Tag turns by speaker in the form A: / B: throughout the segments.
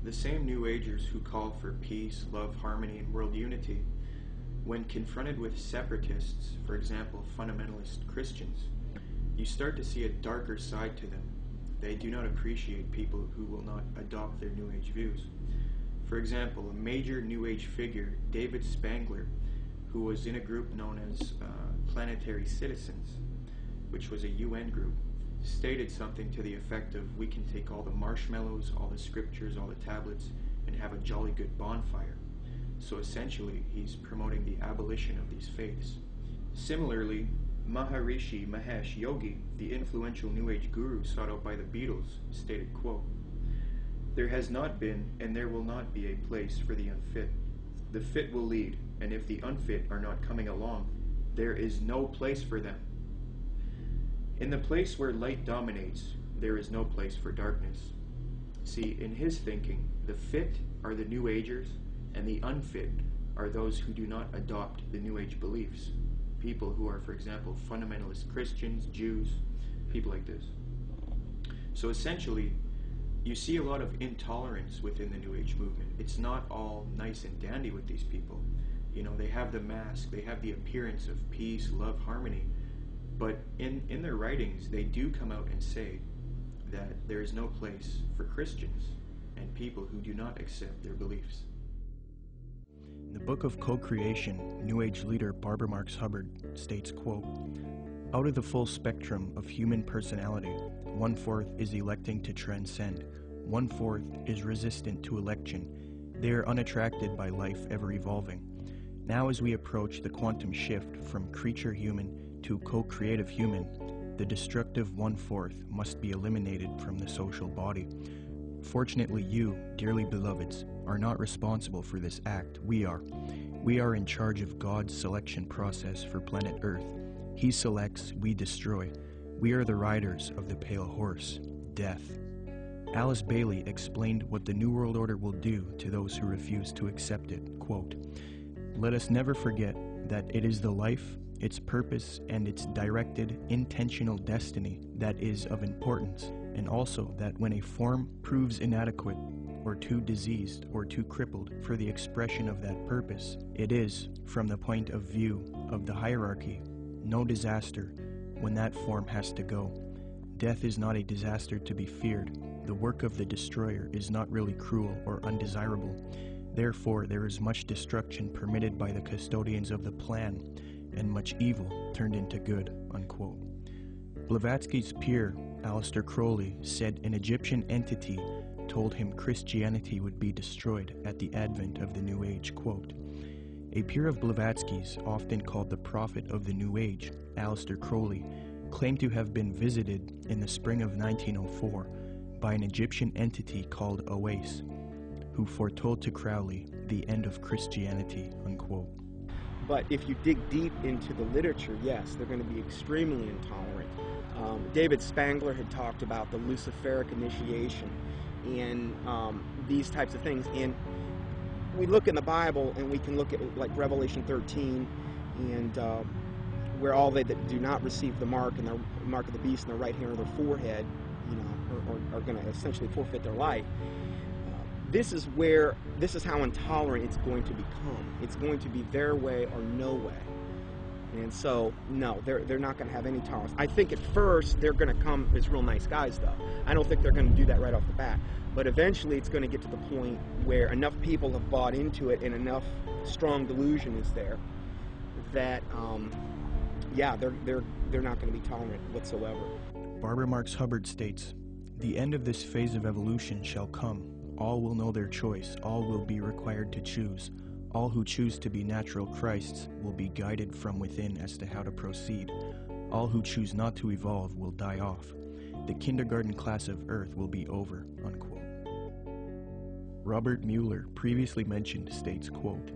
A: The same New Agers who call for peace, love, harmony, and world unity, when confronted with separatists, for example, fundamentalist Christians, you start to see a darker side to them. They do not appreciate people who will not adopt their New Age views. For example, a major New Age figure, David Spangler, who was in a group known as Planetary Citizens, which was a UN group, stated something to the effect of, we can take all the marshmallows, all the scriptures, all the tablets, and have a jolly good bonfire. So essentially, he's promoting the abolition of these faiths. Similarly, Maharishi Mahesh Yogi, the influential New Age guru sought out by the Beatles, stated, quote, "There has not been and there will not be a place for the unfit. The fit will lead, and if the unfit are not coming along, there is no place for them. In the place where light dominates, there is no place for darkness." See, in his thinking, the fit are the New Agers, and the unfit are those who do not adopt the New Age beliefs. People who are, for example, fundamentalist Christians, Jews, people like this. So essentially, you see a lot of intolerance within the New Age movement. It's not all nice and dandy with these people. You know, they have the mask, they have the appearance of peace, love, harmony, but in their writings, they do come out and say that there is no place for Christians and people who do not accept their beliefs.
B: In the book of Co-Creation, New Age leader Barbara Marx Hubbard states, quote, "Out of the full spectrum of human personality, 1/4 is electing to transcend, 1/4 is resistant to election. They are unattracted by life ever evolving. Now as we approach the quantum shift from creature human to co-creative human, the destructive 1/4 must be eliminated from the social body. Fortunately, you, dearly beloveds, are not responsible for this act. We are. We are in charge of God's selection process for planet Earth. He selects, we destroy. We are the riders of the pale horse, death." Alice Bailey explained what the New World Order will do to those who refuse to accept it. Quote, "Let us never forget that it is the life, its purpose, and its directed, intentional destiny that is of importance, and also that when a form proves inadequate, or too diseased, or too crippled for the expression of that purpose, it is, from the point of view of the hierarchy, no disaster when that form has to go. Death is not a disaster to be feared. The work of the destroyer is not really cruel or undesirable. Therefore, there is much destruction permitted by the custodians of the plan, and much evil turned into good." Unquote. Blavatsky's peer, Aleister Crowley, said an Egyptian entity told him Christianity would be destroyed at the advent of the New Age. Quote, "A peer of Blavatsky's, often called the prophet of the New Age, Aleister Crowley, claimed to have been visited in the spring of 1904 by an Egyptian entity called Oase, who foretold to Crowley the end of Christianity." Unquote.
C: But if you dig deep into the literature, yes, they're going to be extremely intolerant. David Spangler had talked about the Luciferic initiation and these types of things. And we look in the Bible and we can look at like Revelation 13 and where all they that do not receive the mark and the mark of the beast in their right hand or their forehead, you know, are going to essentially forfeit their life. This is how intolerant it's going to become. It's going to be their way or no way. And so, no, they're not going to have any tolerance. I think at first they're going to come as real nice guys, though. I don't think they're going to do that right off the bat. But eventually it's going to get to the point where enough people have bought into it and enough strong delusion is there that, yeah, they're not going to be tolerant whatsoever.
B: Barbara Marx Hubbard states, "The end of this phase of evolution shall come. All will know their choice. All will be required to choose. All who choose to be natural Christs will be guided from within as to how to proceed. All who choose not to evolve will die off. The kindergarten class of Earth will be over." Unquote. Robert Mueller, previously mentioned, states, quote,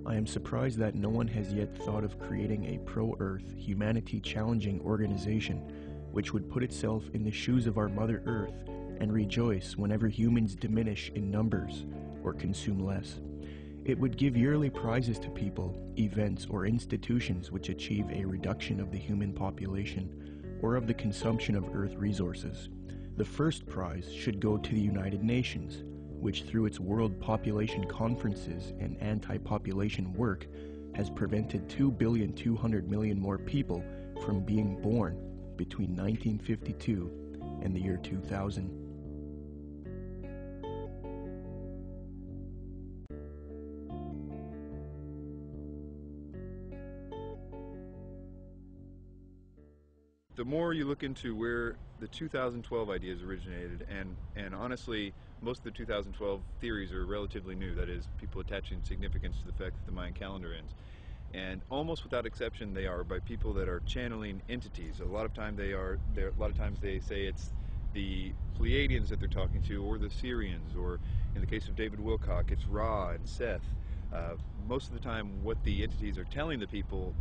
B: "I am surprised that no one has yet thought of creating a pro-Earth, humanity-challenging organization which would put itself in the shoes of our Mother Earth and rejoice whenever humans diminish in numbers or consume less. It would give yearly prizes to people, events, or institutions which achieve a reduction of the human population or of the consumption of Earth resources. The first prize should go to the United Nations, which through its world population conferences and anti-population work has prevented 2,200,000,000 more people from being born between 1952 and the year 2000.
D: The more you look into where the 2012 ideas originated, and honestly, most of the 2012 theories are relatively new. That is, people attaching significance to the fact that the Mayan calendar ends. And almost without exception, they are by people that are channeling entities. A lot of times they say it's the Pleiadians that they're talking to, or the Syrians, or in the case of David Wilcock, it's Ra and Seth. Most of the time, what the entities are telling the people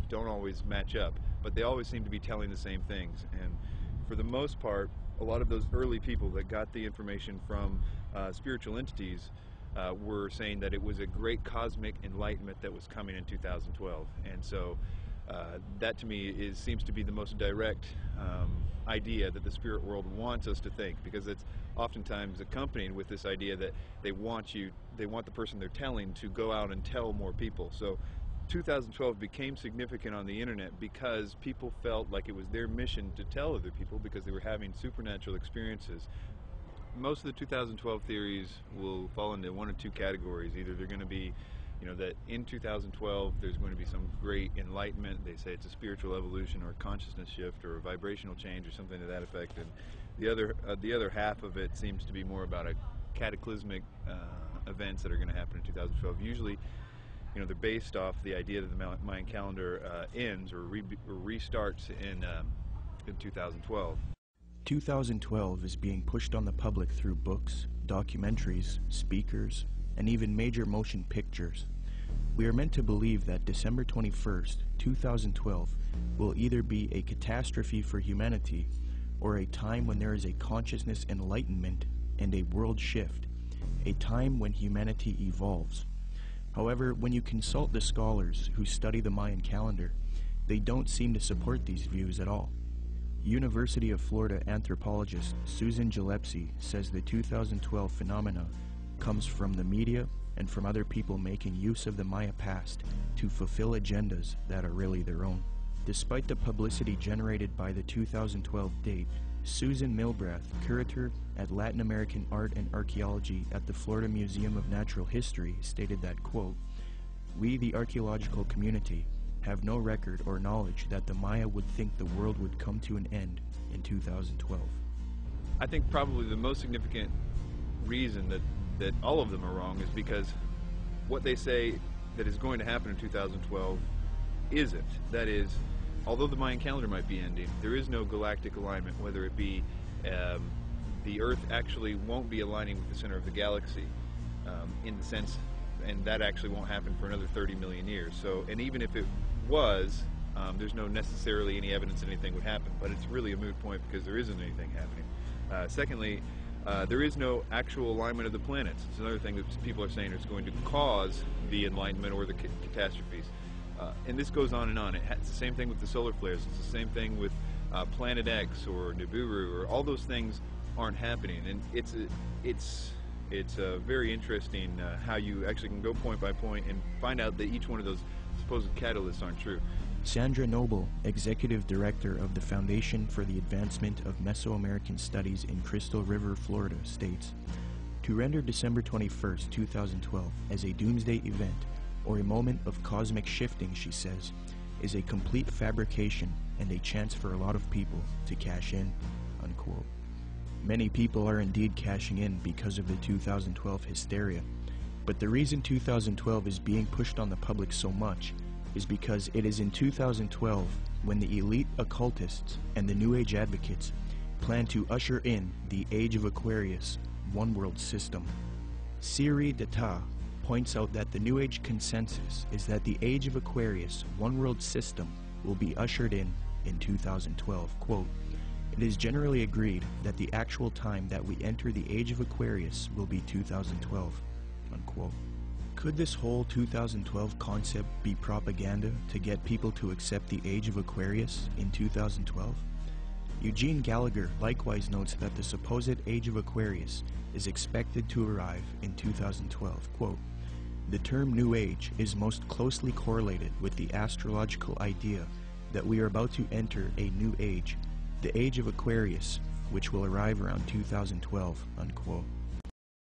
D: don't always match up, but they always seem to be telling the same things. And for the most part, a lot of those early people that got the information from spiritual entities were saying that it was a great cosmic enlightenment that was coming in 2012. And so that to me seems to be the most direct idea that the spirit world wants us to think, because it's oftentimes accompanied with this idea that they want the person they're telling to go out and tell more people. So 2012 became significant on the internet because people felt like it was their mission to tell other people because they were having supernatural experiences. Most of the 2012 theories will fall into one or two categories. Either they're going to be, that in 2012 there's going to be some great enlightenment. They say it's a spiritual evolution or a consciousness shift or a vibrational change or something to that effect. And the other half of it seems to be more about a cataclysmic events that are going to happen in 2012. Usually, they're based off the idea that the Mayan calendar ends or restarts in 2012.
B: 2012 is being pushed on the public through books, documentaries, speakers, and even major motion pictures. We are meant to believe that December 21st, 2012 will either be a catastrophe for humanity or a time when there is a consciousness enlightenment and a world shift, a time when humanity evolves. However, when you consult the scholars who study the Mayan calendar, they don't seem to support these views at all. University of Florida anthropologist Susan Gillespie says the 2012 phenomena comes from the media and from other people making use of the Maya past to fulfill agendas that are really their own. Despite the publicity generated by the 2012 date, Susan Milbrath, curator at Latin American Art and Archaeology at the Florida Museum of Natural History, stated that, quote, "We, the archaeological community, have no record or knowledge that the Maya would think the world would come to an end in 2012.
D: I think probably the most significant reason that all of them are wrong is because what they say that is going to happen in 2012 isn't. That is, although the Mayan calendar might be ending, there is no galactic alignment, whether it be the Earth actually won't be aligning with the center of the galaxy in the sense, and that actually won't happen for another 30 million years. So, and even if it was, there's no necessarily any evidence that anything would happen, but it's really a moot point because there isn't anything happening. Secondly, there is no actual alignment of the planets. It's another thing that people are saying is going to cause the enlightenment or the catastrophes. And this goes on and on. It's the same thing with the solar flares. It's the same thing with Planet X or Nibiru, or all those things aren't happening. And it's very interesting how you actually can go point by point and find out that each one of those supposed catalysts aren't true.
B: Sandra Noble, Executive Director of the Foundation for the Advancement of Mesoamerican Studies in Crystal River, Florida, states, "To render December 21st, 2012 as a doomsday event or a moment of cosmic shifting," she says, "is a complete fabrication and a chance for a lot of people to cash in," unquote. Many people are indeed cashing in because of the 2012 hysteria, but the reason 2012 is being pushed on the public so much is because it is in 2012 when the elite occultists and the New Age advocates plan to usher in the Age of Aquarius one-world system. Siri Data points out that the New Age consensus is that the Age of Aquarius one-world system will be ushered in 2012. Quote, "It is generally agreed that the actual time that we enter the Age of Aquarius will be 2012, unquote. Could this whole 2012 concept be propaganda to get people to accept the Age of Aquarius in 2012? Eugene Gallagher likewise notes that the supposed age of Aquarius is expected to arrive in 2012. Quote, "The term New Age is most closely correlated with the astrological idea that we are about to enter a new age, the age of Aquarius, which will arrive around 2012, unquote.